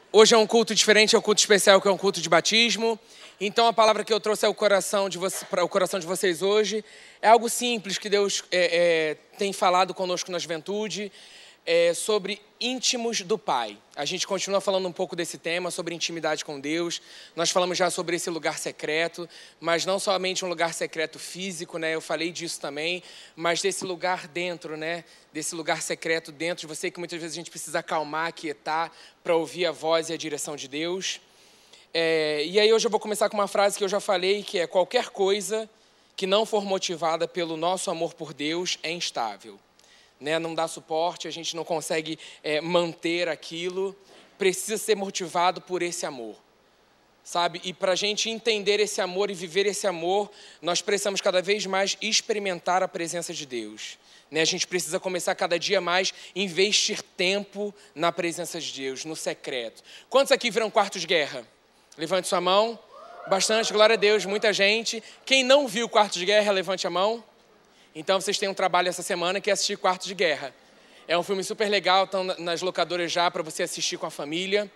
Hoje é um culto diferente, é um culto especial, que é um culto de batismo. Então a palavra que eu trouxe ao coração para o coração de vocês hoje é algo simples que Deus tem falado conosco na juventude, sobre íntimos do Pai. A gente continua falando um pouco desse tema, sobre intimidade com Deus. Nós falamos já sobre esse lugar secreto, mas não somente um lugar secreto físico, né? Eu falei disso também, mas desse lugar dentro, né? Desse lugar secreto dentro de você, que muitas vezes a gente precisa acalmar, aquietar, para ouvir a voz e a direção de Deus. E aí hoje eu vou começar com uma frase que eu já falei, que é: qualquer coisa que não for motivada pelo nosso amor por Deus é instável. Né? Não dá suporte, a gente não consegue manter aquilo, precisa ser motivado por esse amor, sabe? E para a gente entender esse amor e viver esse amor, nós precisamos cada vez mais experimentar a presença de Deus. Né? A gente precisa começar cada dia mais a investir tempo na presença de Deus, no secreto. Quantos aqui viram Quarto de Guerra? Levante sua mão. Bastante, glória a Deus, muita gente. Quem não viu Quarto de Guerra, levante a mão. Então vocês têm um trabalho essa semana que é assistir Quarto de Guerra. É um filme super legal, estão nas locadoras já para você assistir com a família.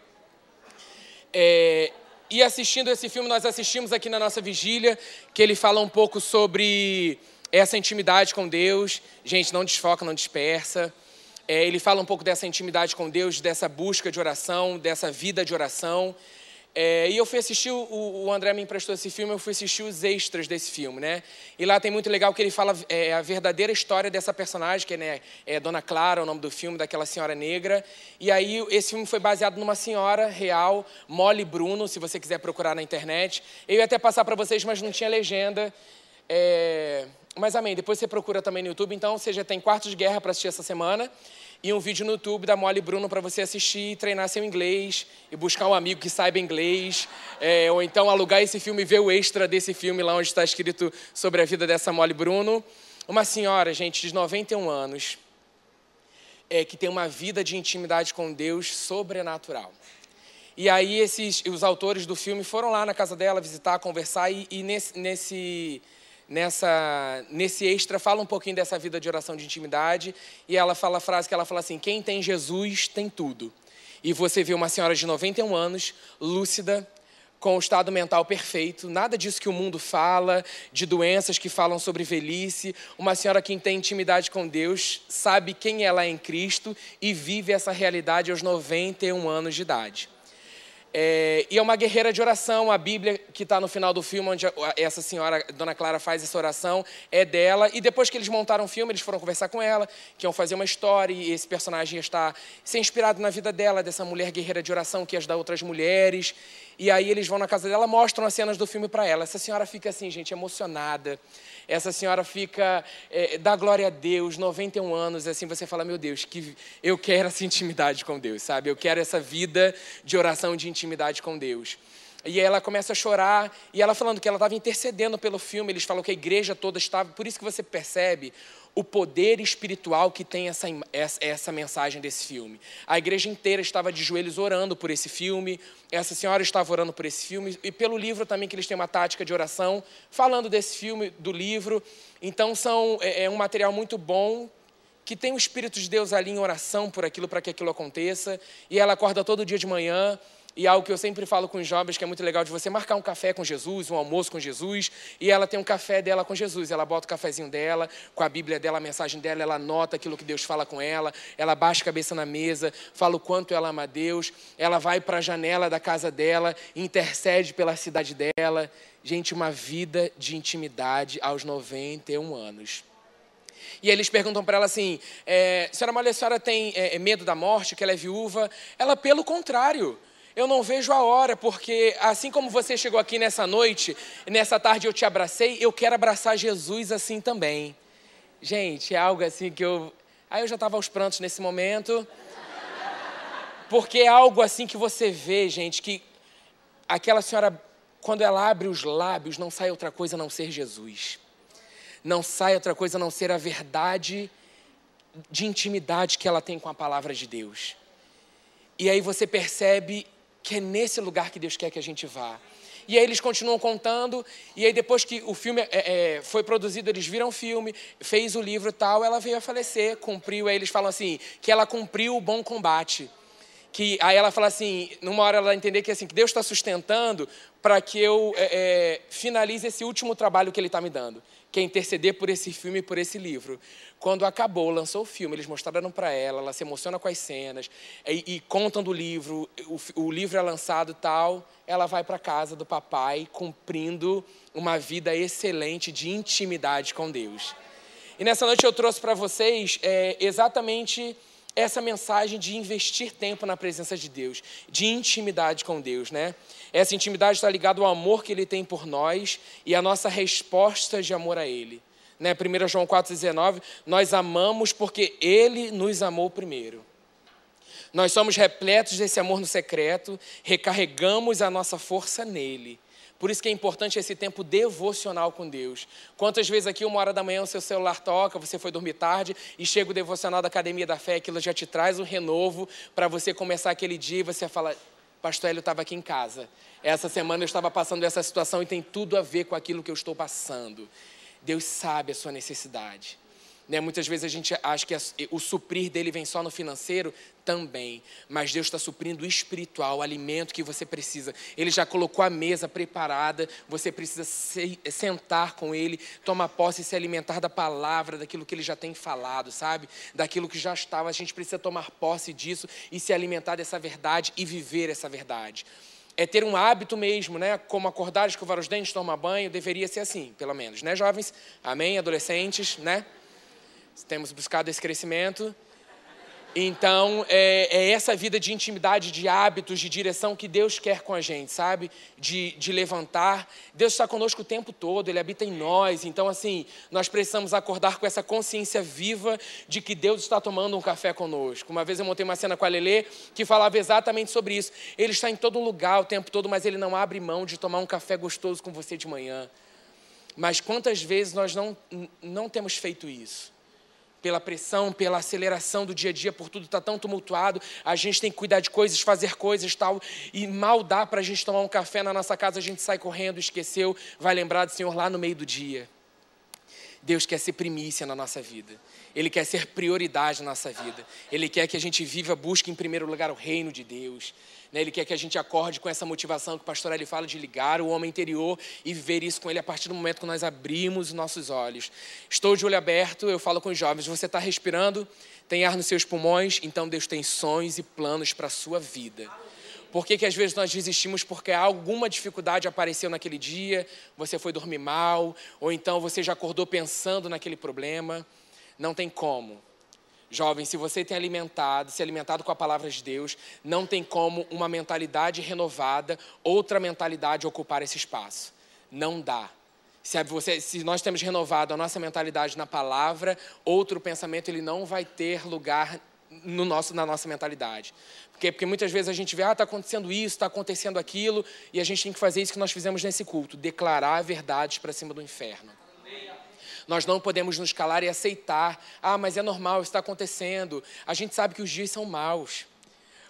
E assistindo esse filme, nós assistimos aqui na nossa vigília, que ele fala um pouco sobre essa intimidade com Deus. Gente, não desfoca, não dispersa. Ele fala um pouco dessa intimidade com Deus, dessa busca de oração, dessa vida de oração. E eu fui assistir, o André me emprestou esse filme, eu fui assistir os extras desse filme, né? E lá tem muito legal que ele fala a verdadeira história dessa personagem, que é Dona Clara, o nome do filme, daquela senhora negra. E aí esse filme foi baseado numa senhora real, Molly Bruno, se você quiser procurar na internet. Eu ia até passar para vocês, mas não tinha legenda. Mas amém, depois você procura também no YouTube. Então você já tem Quarto de Guerra para assistir essa semana. E um vídeo no YouTube da Molly Bruno para você assistir e treinar seu inglês, e buscar um amigo que saiba inglês, ou então alugar esse filme e ver o extra desse filme lá onde está escrito sobre a vida dessa Molly Bruno. Uma senhora, gente, de 91 anos, que tem uma vida de intimidade com Deus sobrenatural. E aí os autores do filme foram lá na casa dela visitar, conversar, e nesse extra fala um pouquinho dessa vida de oração de intimidade, e ela fala a frase que ela fala assim: quem tem Jesus tem tudo. E você vê uma senhora de 91 anos, lúcida, com o estado mental perfeito, nada disso que o mundo fala, de doenças que falam sobre velhice, uma senhora que tem intimidade com Deus, sabe quem ela é em Cristo e vive essa realidade aos 91 anos de idade. E é uma guerreira de oração. A Bíblia que está no final do filme, onde essa senhora, Dona Clara, faz essa oração, é dela. E depois que eles montaram o filme, eles foram conversar com ela, que iam fazer uma história, e esse personagem ia ser inspirado na vida dela, dessa mulher guerreira de oração que ia ajudar outras mulheres. E aí eles vão na casa dela, mostram as cenas do filme para ela. Essa senhora fica assim, gente, emocionada. Essa senhora fica, dá glória a Deus, 91 anos, assim, você fala: meu Deus, que eu quero essa intimidade com Deus, sabe? Eu quero essa vida de oração, de intimidade com Deus. E aí ela começa a chorar, e ela falando que ela estava intercedendo pelo filme. Eles falam que a igreja toda estava, por isso que você percebe o poder espiritual que tem essa mensagem desse filme. A igreja inteira estava de joelhos orando por esse filme, essa senhora estava orando por esse filme, e pelo livro também, que eles têm uma tática de oração, falando desse filme, do livro. Então é um material muito bom, que tem o Espírito de Deus ali em oração por aquilo, para que aquilo aconteça. E ela acorda todo dia de manhã. E algo que eu sempre falo com os jovens, que é muito legal, de você marcar um café com Jesus, um almoço com Jesus, e ela tem um café dela com Jesus. Ela bota o cafezinho dela, com a Bíblia dela, a mensagem dela, ela anota aquilo que Deus fala com ela baixa a cabeça na mesa, fala o quanto ela ama a Deus, ela vai para a janela da casa dela, intercede pela cidade dela. Gente, uma vida de intimidade aos 91 anos. E aí eles perguntam para ela assim: senhora Molly, a senhora tem medo da morte, que ela é viúva? Ela: pelo contrário, eu não vejo a hora, porque assim como você chegou aqui nessa noite, nessa tarde eu te abracei, eu quero abraçar Jesus assim também. Gente, é algo assim que Aí eu já estava aos prantos nesse momento, porque é algo assim que você vê, gente, que aquela senhora, quando ela abre os lábios, não sai outra coisa a não ser Jesus. Não sai outra coisa a não ser a verdade de intimidade que ela tem com a palavra de Deus. E aí você percebe que é nesse lugar que Deus quer que a gente vá. E aí eles continuam contando, e aí depois que o filme foi produzido, eles viram o filme, fez o livro e tal, ela veio a falecer, cumpriu. Aí eles falam assim, que ela cumpriu o bom combate. que aí ela fala assim, numa hora ela entender que, assim, que Deus está sustentando para que eu finalize esse último trabalho que Ele está me dando, que é interceder por esse filme e por esse livro. Quando acabou, lançou o filme, eles mostraram para ela se emociona com as cenas, e contam do livro, o livro é lançado e tal, ela vai para a casa do papai, cumprindo uma vida excelente de intimidade com Deus. E nessa noite eu trouxe para vocês exatamente essa mensagem de investir tempo na presença de Deus, de intimidade com Deus, né? Essa intimidade está ligada ao amor que Ele tem por nós e a nossa resposta de amor a Ele. Né? 1 João 4,19, nós amamos porque Ele nos amou primeiro. Nós somos repletos desse amor no secreto, recarregamos a nossa força nele. Por isso que é importante esse tempo devocional com Deus. Quantas vezes aqui, 1h o seu celular toca, você foi dormir tarde e chega o devocional da Academia da Fé, aquilo já te traz um renovo para você começar aquele dia e você fala, pastor Hélio estava aqui em casa. Essa semana eu estava passando essa situação e tem tudo a ver com aquilo que eu estou passando. Deus sabe a sua necessidade. Né? Muitas vezes a gente acha que o suprir dele vem só no financeiro, também. Mas Deus está suprindo o espiritual, o alimento que você precisa. Ele já colocou a mesa preparada, você precisa sentar com Ele, tomar posse e se alimentar da palavra, daquilo que Ele já tem falado, sabe? Daquilo que já estava. A gente precisa tomar posse disso e se alimentar dessa verdade e viver essa verdade. É ter um hábito mesmo, né? Como acordar, escovar os dentes, tomar banho, deveria ser assim, pelo menos, né, jovens? Amém? Adolescentes, né? Temos buscado esse crescimento. Então, é essa vida de intimidade, de hábitos, de direção que Deus quer com a gente, sabe? De levantar. Deus está conosco o tempo todo, Ele habita em nós. Então, assim, nós precisamos acordar com essa consciência viva de que Deus está tomando um café conosco. Uma vez eu montei uma cena com a Lelê que falava exatamente sobre isso. Ele está em todo lugar o tempo todo, mas Ele não abre mão de tomar um café gostoso com você de manhã. Mas quantas vezes nós não temos feito isso? Pela pressão, pela aceleração do dia a dia, por tudo está tão tumultuado, a gente tem que cuidar de coisas, fazer coisas, tal, e mal dá para a gente tomar um café na nossa casa, a gente sai correndo, esqueceu, vai lembrar do Senhor lá no meio do dia. Deus quer ser primícia na nossa vida. Ele quer ser prioridade na nossa vida. Ele quer que a gente viva, busque em primeiro lugar o reino de Deus. Ele quer que a gente acorde com essa motivação que o pastor Eli fala de ligar o homem interior e viver isso com ele a partir do momento que nós abrimos os nossos olhos. Estou de olho aberto, eu falo com os jovens, você está respirando, tem ar nos seus pulmões, então Deus tem sonhos e planos para a sua vida. Por que às vezes nós desistimos? Porque alguma dificuldade apareceu naquele dia, você foi dormir mal, ou então você já acordou pensando naquele problema. Não tem como. Jovem, se você tem se alimentado com a palavra de Deus, não tem como uma mentalidade renovada, outra mentalidade ocupar esse espaço. Não dá. Se nós temos renovado a nossa mentalidade na palavra, outro pensamento ele não vai ter lugar na nossa mentalidade. Porque muitas vezes a gente vê, está acontecendo isso, está acontecendo aquilo, e a gente tem que fazer isso que nós fizemos nesse culto, declarar verdades para cima do inferno. Nós não podemos nos calar e aceitar. Mas é normal, isso está acontecendo. A gente sabe que os dias são maus.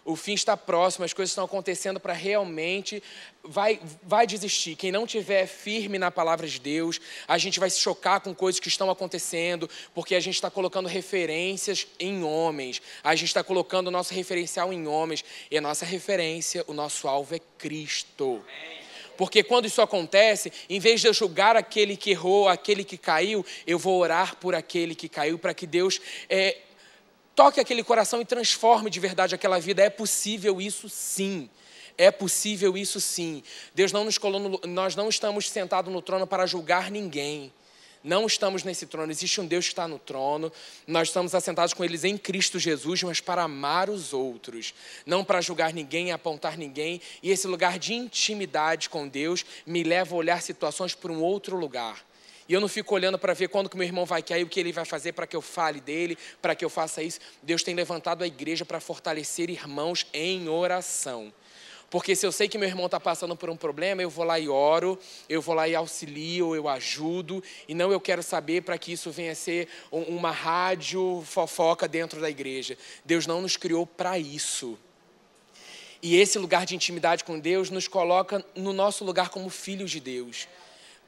O fim está próximo, as coisas estão acontecendo para realmente... Vai desistir. Quem não estiver firme na palavra de Deus, a gente vai se chocar com coisas que estão acontecendo, porque a gente está colocando referências em homens. A gente está colocando o nosso referencial em homens. E a nossa referência, o nosso alvo é Cristo. Porque quando isso acontece, em vez de eu julgar aquele que errou, aquele que caiu, eu vou orar por aquele que caiu, para que Deus toque aquele coração e transforme de verdade aquela vida. É possível isso sim. É possível isso sim. Deus não nos colocou, nós não estamos sentados no trono para julgar ninguém. Não estamos nesse trono, existe um Deus que está no trono, nós estamos assentados com eles em Cristo Jesus, mas para amar os outros, não para julgar ninguém, apontar ninguém, e esse lugar de intimidade com Deus me leva a olhar situações por um outro lugar. E eu não fico olhando para ver quando que meu irmão vai cair, o que ele vai fazer para que eu fale dele, para que eu faça isso. Deus tem levantado a igreja para fortalecer irmãos em oração. Porque se eu sei que meu irmão está passando por um problema, eu vou lá e oro, eu vou lá e auxilio, eu ajudo. E não eu quero saber para que isso venha a ser uma rádio fofoca dentro da igreja. Deus não nos criou para isso. E esse lugar de intimidade com Deus nos coloca no nosso lugar como filhos de Deus.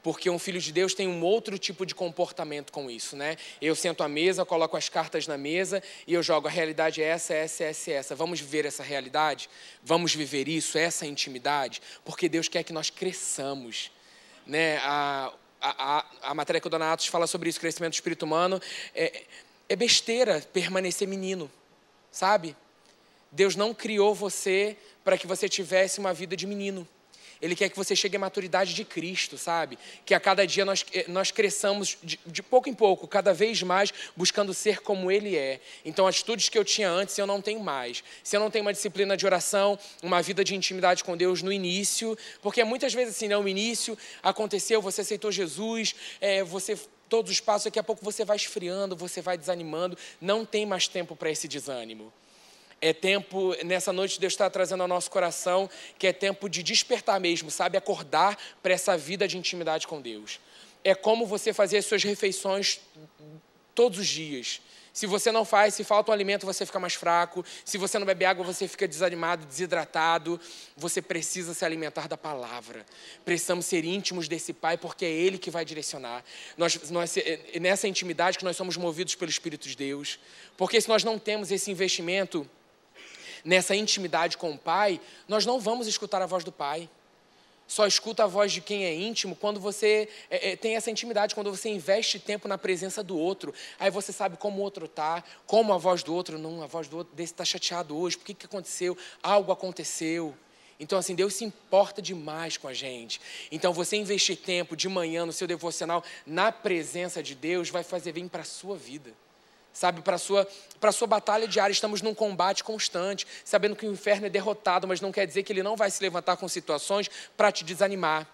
porque um filho de Deus tem um outro tipo de comportamento com isso, né? Eu sento à mesa, coloco as cartas na mesa e eu jogo, a realidade é essa. Vamos viver essa realidade? Vamos viver isso, essa intimidade? Porque Deus quer que nós cresçamos, né? A matéria que o Dona Atos fala sobre isso, crescimento do espírito humano, é besteira permanecer menino, sabe? Deus não criou você para que você tivesse uma vida de menino. Ele quer que você chegue à maturidade de Cristo, sabe? Que a cada dia nós cresçamos de pouco em pouco, cada vez mais, buscando ser como Ele é. Então, atitudes que eu tinha antes, eu não tenho mais. Se eu não tenho uma disciplina de oração, uma vida de intimidade com Deus no início, porque muitas vezes assim, no início aconteceu, você aceitou Jesus, todos os passos, daqui a pouco você vai esfriando, você vai desanimando, não tem mais tempo para esse desânimo. É tempo, nessa noite Deus está trazendo ao nosso coração, que é tempo de despertar mesmo, sabe? Acordar para essa vida de intimidade com Deus. É como você fazer as suas refeições todos os dias. Se você não faz, se falta um alimento, você fica mais fraco. Se você não bebe água, você fica desanimado, desidratado. Você precisa se alimentar da palavra. Precisamos ser íntimos desse Pai, porque é Ele que vai direcionar. Nessa intimidade que nós somos movidos pelo Espírito de Deus. Porque se nós não temos esse investimento nessa intimidade com o Pai, nós não vamos escutar a voz do Pai. Só escuta a voz de quem é íntimo quando você tem essa intimidade, quando você investe tempo na presença do outro. Aí você sabe como o outro está, como a voz do outro. Não, a voz do outro desse está chateado hoje. Por que aconteceu? Algo aconteceu. Então, assim, Deus se importa demais com a gente. Então, você investir tempo de manhã no seu devocional, na presença de Deus, vai fazer bem para a sua vida. Sabe, para a sua batalha diária. Estamos num combate constante, sabendo que o inferno é derrotado, mas não quer dizer que ele não vai se levantar com situações para te desanimar,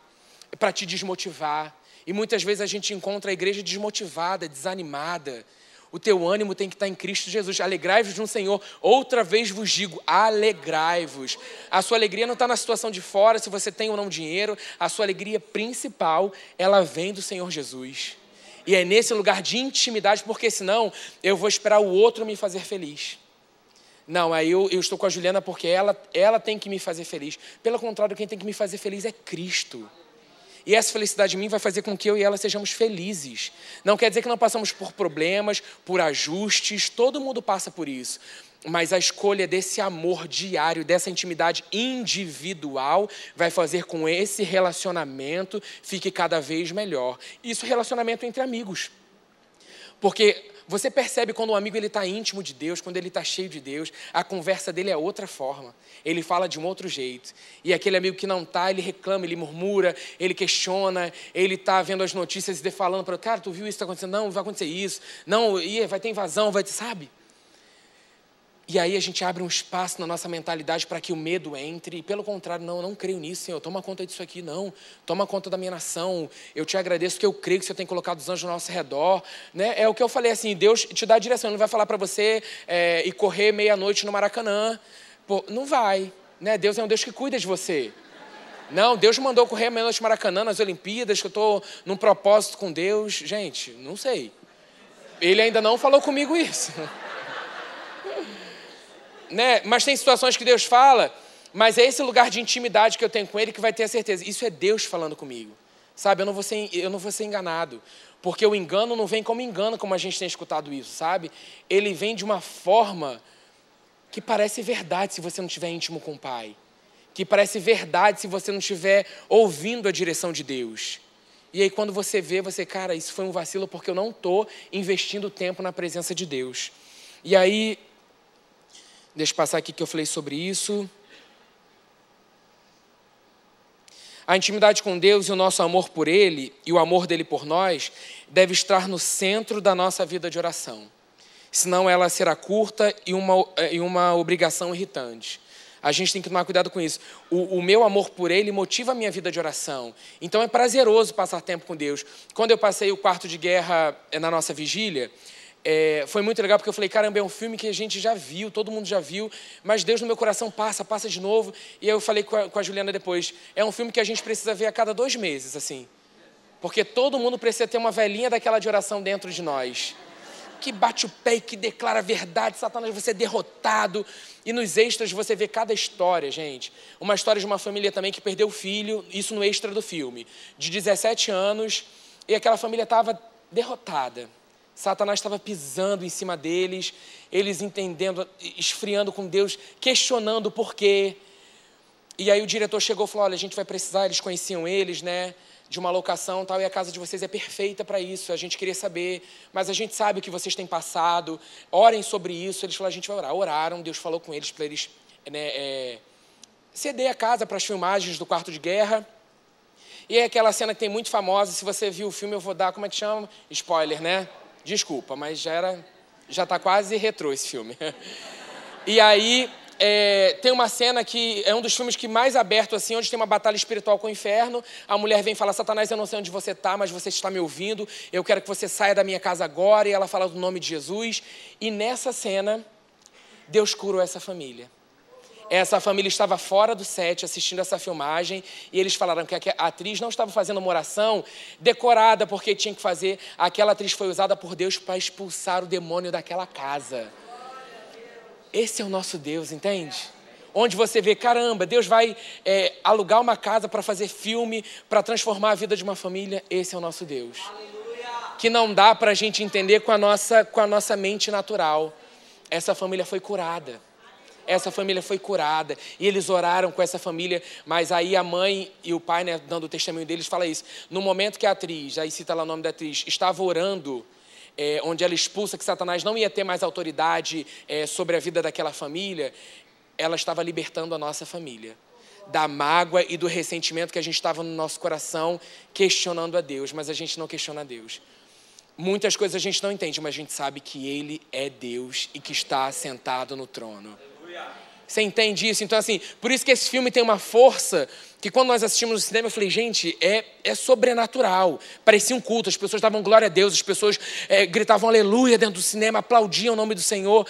para te desmotivar. E muitas vezes a gente encontra a igreja desmotivada, desanimada. O teu ânimo tem que estar em Cristo Jesus. Alegrai-vos no Senhor. Outra vez vos digo, alegrai-vos. A sua alegria não está na situação de fora, se você tem ou não dinheiro. A sua alegria principal, ela vem do Senhor Jesus. E é nesse lugar de intimidade, porque senão eu vou esperar o outro me fazer feliz. Não, aí eu estou com a Juliana porque ela tem que me fazer feliz. Pelo contrário, quem tem que me fazer feliz é Cristo. E essa felicidade em mim vai fazer com que eu e ela sejamos felizes. Não quer dizer que não passamos por problemas, por ajustes, todo mundo passa por isso. Mas a escolha desse amor diário, dessa intimidade individual, vai fazer com que esse relacionamento fique cada vez melhor. Isso é relacionamento entre amigos. Porque você percebe quando um amigo está íntimo de Deus, quando ele está cheio de Deus, a conversa dele é outra forma. Ele fala de um outro jeito. E aquele amigo que não está, ele reclama, ele murmura, ele questiona, ele está vendo as notícias e falando para o cara, tu viu isso, está acontecendo? Não, vai acontecer isso. Não, vai ter invasão, vai ter, sabe? E aí a gente abre um espaço na nossa mentalidade para que o medo entre. E pelo contrário, não, eu não creio nisso, Senhor. Toma conta disso aqui, não. Toma conta da minha nação. Eu te agradeço que eu creio que o Senhor tem colocado os anjos ao nosso redor. Né? É o que eu falei assim, Deus te dá a direção. Ele não vai falar para você ir correr meia-noite no Maracanã. Pô, não vai. Né? Deus é um Deus que cuida de você. Não, Deus mandou correr meia-noite no Maracanã, nas Olimpíadas, que eu estou num propósito com Deus. Gente, não sei. Ele ainda não falou comigo isso. Né? Mas tem situações que Deus fala, mas é esse lugar de intimidade que eu tenho com Ele que vai ter a certeza. Isso é Deus falando comigo. Sabe, eu não vou ser enganado. Porque o engano não vem como engano, como a gente tem escutado isso, sabe? Ele vem de uma forma que parece verdade se você não estiver íntimo com o Pai. Que parece verdade se você não estiver ouvindo a direção de Deus. E aí quando você vê, cara, isso foi um vacilo porque eu não estou investindo tempo na presença de Deus. E aí, deixa eu passar aqui que eu falei sobre isso. A intimidade com Deus e o nosso amor por Ele e o amor dEle por nós deve estar no centro da nossa vida de oração. Senão ela será curta e uma obrigação irritante. A gente tem que tomar cuidado com isso. O meu amor por Ele motiva a minha vida de oração. Então é prazeroso passar tempo com Deus. Quando eu passei o quarto de guerra na nossa vigília, foi muito legal, porque eu falei, caramba, é um filme que a gente já viu, todo mundo já viu, mas Deus no meu coração passa de novo. E aí eu falei com a Juliana depois, é um filme que a gente precisa ver a cada 2 meses, assim. Porque todo mundo precisa ter uma velhinha daquela de oração dentro de nós. que bate o pé e que declara a verdade, Satanás vai ser derrotado. E nos extras você vê cada história, gente. Uma história de uma família também que perdeu o filho, isso no extra do filme, de 17 anos, e aquela família estava derrotada. Satanás estava pisando em cima deles, eles entendendo, esfriando com Deus, questionando o porquê. E aí o diretor chegou e falou, olha, a gente vai precisar, eles conheciam eles, né, de uma locação e tal, e a casa de vocês é perfeita para isso, a gente queria saber, mas a gente sabe o que vocês têm passado, orem sobre isso. Eles falaram, a gente vai orar. Oraram, Deus falou com eles para eles ceder a casa para as filmagens do Quarto de Guerra. E é aquela cena que tem muito famosa, se você viu o filme eu vou dar, como é que chama? Spoiler, né? Desculpa, mas já está quase retrô esse filme. E aí, tem uma cena que é um dos filmes que mais aberto, assim, onde tem uma batalha espiritual com o inferno. A mulher vem falar, Satanás, eu não sei onde você está, mas você está me ouvindo. Eu quero que você saia da minha casa agora. E ela fala do nome de Jesus. E nessa cena, Deus curou essa família. Essa família estava fora do set assistindo essa filmagem e eles falaram que a atriz não estava fazendo uma oração decorada porque tinha que fazer. Aquela atriz foi usada por Deus para expulsar o demônio daquela casa. Esse é o nosso Deus, entende? Onde você vê, caramba, Deus vai alugar uma casa para fazer filme, para transformar a vida de uma família. Esse é o nosso Deus. Que não dá para a gente entender com a nossa mente natural. Essa família foi curada. Essa família foi curada. E eles oraram com essa família. Mas aí a mãe e o pai, né, dando o testemunho deles, fala isso. No momento que a atriz, aí cita lá o nome da atriz, estava orando, onde ela expulsa que Satanás não ia ter mais autoridade sobre a vida daquela família, ela estava libertando a nossa família da mágoa e do ressentimento que a gente estava no nosso coração, questionando a Deus. Mas a gente não questiona a Deus. Muitas coisas a gente não entende, mas a gente sabe que Ele é Deus e que está sentado no trono. Você entende isso? Então, assim, por isso que esse filme tem uma força que quando nós assistimos no cinema, eu falei, gente, é sobrenatural. Parecia um culto, as pessoas davam glória a Deus, as pessoas gritavam aleluia dentro do cinema, aplaudiam o nome do Senhor.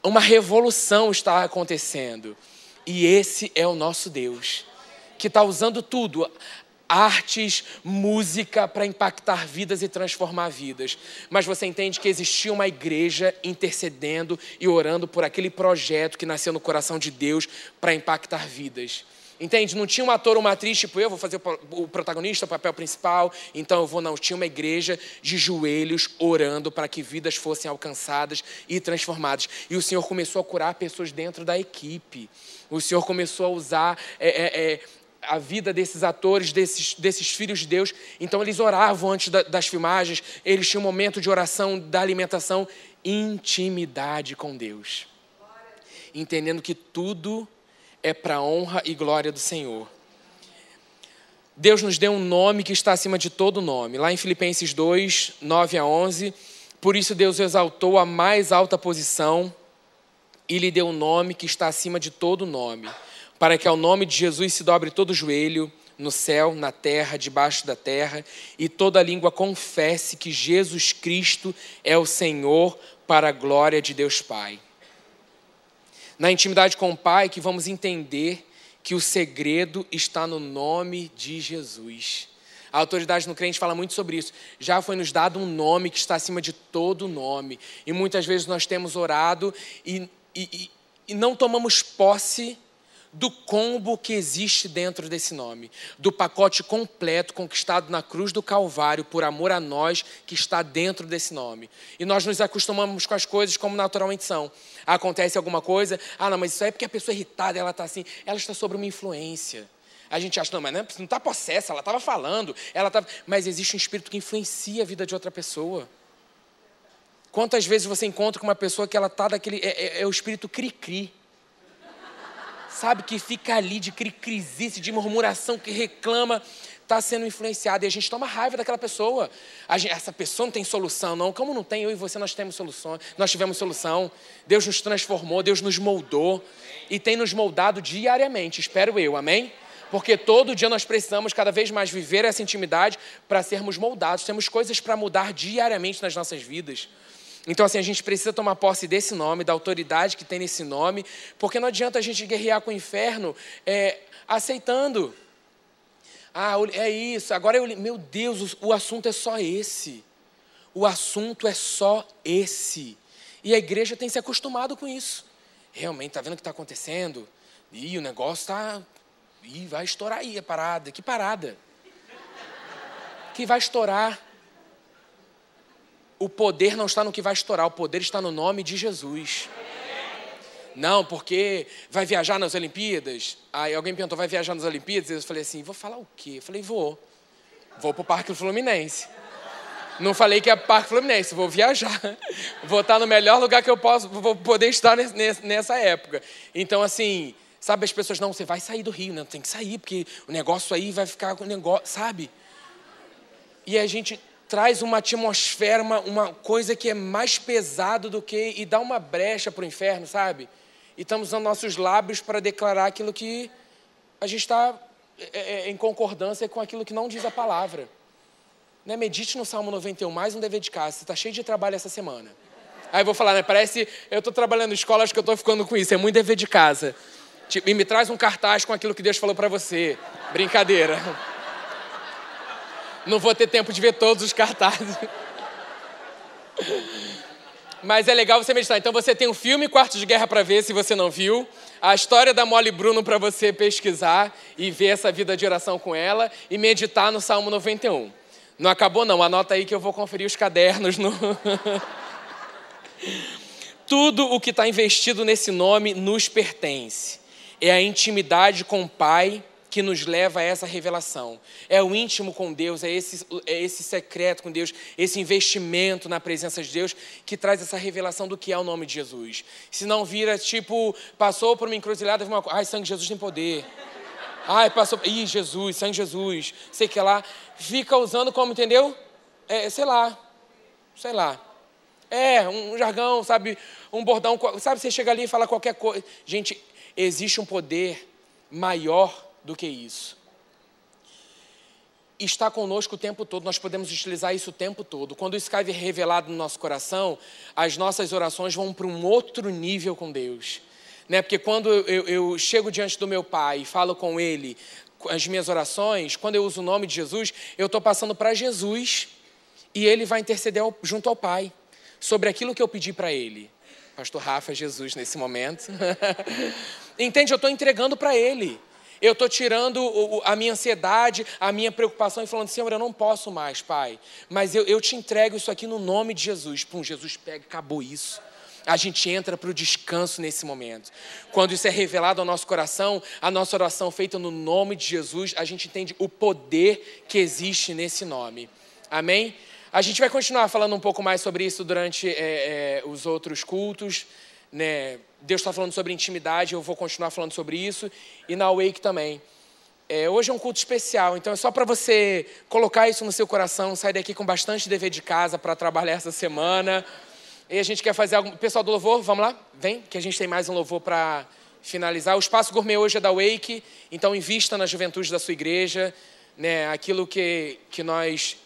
Uma revolução está acontecendo. E esse é o nosso Deus, que está usando tudo. Artes, música para impactar vidas e transformar vidas. Mas você entende que existia uma igreja intercedendo e orando por aquele projeto que nasceu no coração de Deus para impactar vidas. Entende? Não tinha um ator ou uma atriz, tipo, eu vou fazer o protagonista, o papel principal, então eu vou, não. Tinha uma igreja de joelhos orando para que vidas fossem alcançadas e transformadas. E o Senhor começou a curar pessoas dentro da equipe. O Senhor começou a usar a vida desses atores, desses filhos de Deus. Então eles oravam antes das filmagens, eles tinham um momento de oração, da alimentação, intimidade com Deus. Entendendo que tudo é para a honra e glória do Senhor. Deus nos deu um nome que está acima de todo nome. Lá em Filipenses 2, 9 a 11, por isso Deus exaltou a mais alta posição e lhe deu um nome que está acima de todo nome, para que ao nome de Jesus se dobre todo joelho, no céu, na terra, debaixo da terra, e toda língua confesse que Jesus Cristo é o Senhor, para a glória de Deus Pai. Na intimidade com o Pai que vamos entender que o segredo está no nome de Jesus. A autoridade no crente fala muito sobre isso. Já foi nos dado um nome que está acima de todo nome. E muitas vezes nós temos orado e não tomamos posse do combo que existe dentro desse nome, do pacote completo conquistado na cruz do Calvário por amor a nós que está dentro desse nome. E nós nos acostumamos com as coisas como naturalmente são. Acontece alguma coisa, não, mas isso aí é porque a pessoa é irritada, ela está assim, ela está sob uma influência. A gente acha, não, mas não está possessa, ela estava falando, mas existe um espírito que influencia a vida de outra pessoa. Quantas vezes você encontra com uma pessoa que ela está daquele, é o espírito cri-cri. Sabe, que fica ali de cricrizice, de murmuração, que reclama, está sendo influenciado. E a gente toma raiva daquela pessoa. Essa pessoa não tem solução, não. Como não tem, eu e você, nós tivemos solução. Deus nos transformou, Deus nos moldou. E tem nos moldado diariamente, espero eu, amém? Porque todo dia nós precisamos cada vez mais viver essa intimidade para sermos moldados. Temos coisas para mudar diariamente nas nossas vidas. Então, assim, a gente precisa tomar posse desse nome, da autoridade que tem nesse nome, porque não adianta a gente guerrear com o inferno aceitando. É isso, agora meu Deus, o assunto é só esse. o assunto é só esse. E a igreja tem se acostumado com isso. Realmente, está vendo o que está acontecendo? Ih, o negócio está... Ih, vai estourar aí a parada. Que parada? Que vai estourar. O poder não está no que vai estourar, o poder está no nome de Jesus. Não, porque vai viajar nas Olimpíadas. Aí alguém perguntou, vai viajar nas Olimpíadas? Eu falei assim, vou falar o quê? Eu falei, vou para o Parque Fluminense. Não falei que é Parque Fluminense, vou viajar. Vou estar no melhor lugar que eu posso, vou poder estar nessa época. Então, assim, sabe, as pessoas, não, você vai sair do Rio, né? Tem que sair, porque o negócio aí vai ficar com o negócio, sabe? E a gente traz uma atmosfera, uma coisa que é mais pesado do que... E dá uma brecha para o inferno, sabe? E estamos usando nossos lábios para declarar aquilo que a gente está em concordância com aquilo que não diz a palavra. Né? Medite no Salmo 91, mais um dever de casa. Você está cheio de trabalho essa semana. Aí eu vou falar, né? Parece... Eu estou trabalhando em escola, acho que eu estou ficando com isso. É muito dever de casa. Tipo, e me traz um cartaz com aquilo que Deus falou para você. Brincadeira. Não vou ter tempo de ver todos os cartazes. Mas é legal você meditar. Então você tem um filme Quarto de Guerra para ver, se você não viu. A história da Molly Bruno para você pesquisar e ver essa vida de oração com ela. E meditar no Salmo 91. Não acabou não, anota aí que eu vou conferir os cadernos. Tudo o que está investido nesse nome nos pertence. É a intimidade com o Pai que nos leva a essa revelação. É o íntimo com Deus, é esse secreto com Deus, esse investimento na presença de Deus que traz essa revelação do que é o nome de Jesus. Se não vira, tipo, passou por uma encruzilhada, viu uma coisa, ai, sangue de Jesus tem poder. Ai, passou, ih, Jesus, sangue de Jesus, sei que lá. Fica usando como, entendeu? Sei lá. Um jargão, sabe? Um bordão, sabe? Você chega ali e fala qualquer coisa. Gente, existe um poder maior do que isso. Está conosco o tempo todo, nós podemos utilizar isso o tempo todo. Quando isso cai revelado no nosso coração, as nossas orações vão para um outro nível com Deus. Né? Porque quando eu chego diante do meu Pai e falo com Ele as minhas orações, quando eu uso o nome de Jesus, eu estou passando para Jesus e Ele vai interceder junto ao Pai sobre aquilo que eu pedi para Ele. Pastor Rafa, Jesus nesse momento. Entende? Eu estou entregando para Ele. Eu estou tirando a minha ansiedade, a minha preocupação e falando, Senhor, eu não posso mais, Pai. Mas eu te entrego isso aqui no nome de Jesus. Pum, Jesus pega, acabou isso. A gente entra para o descanso nesse momento. Quando isso é revelado ao nosso coração, a nossa oração feita no nome de Jesus, a gente entende o poder que existe nesse nome. Amém? A gente vai continuar falando um pouco mais sobre isso durante os outros cultos. Né? Deus está falando sobre intimidade, eu vou continuar falando sobre isso. E na Wake também. Hoje é um culto especial, então é só para você colocar isso no seu coração, sair daqui com bastante dever de casa para trabalhar essa semana. E a gente quer fazer algo... Pessoal do louvor, vamos lá? Vem, que a gente tem mais um louvor para finalizar. O Espaço Gourmet hoje é da Wake, então invista na juventude da sua igreja. Né? Aquilo que nós...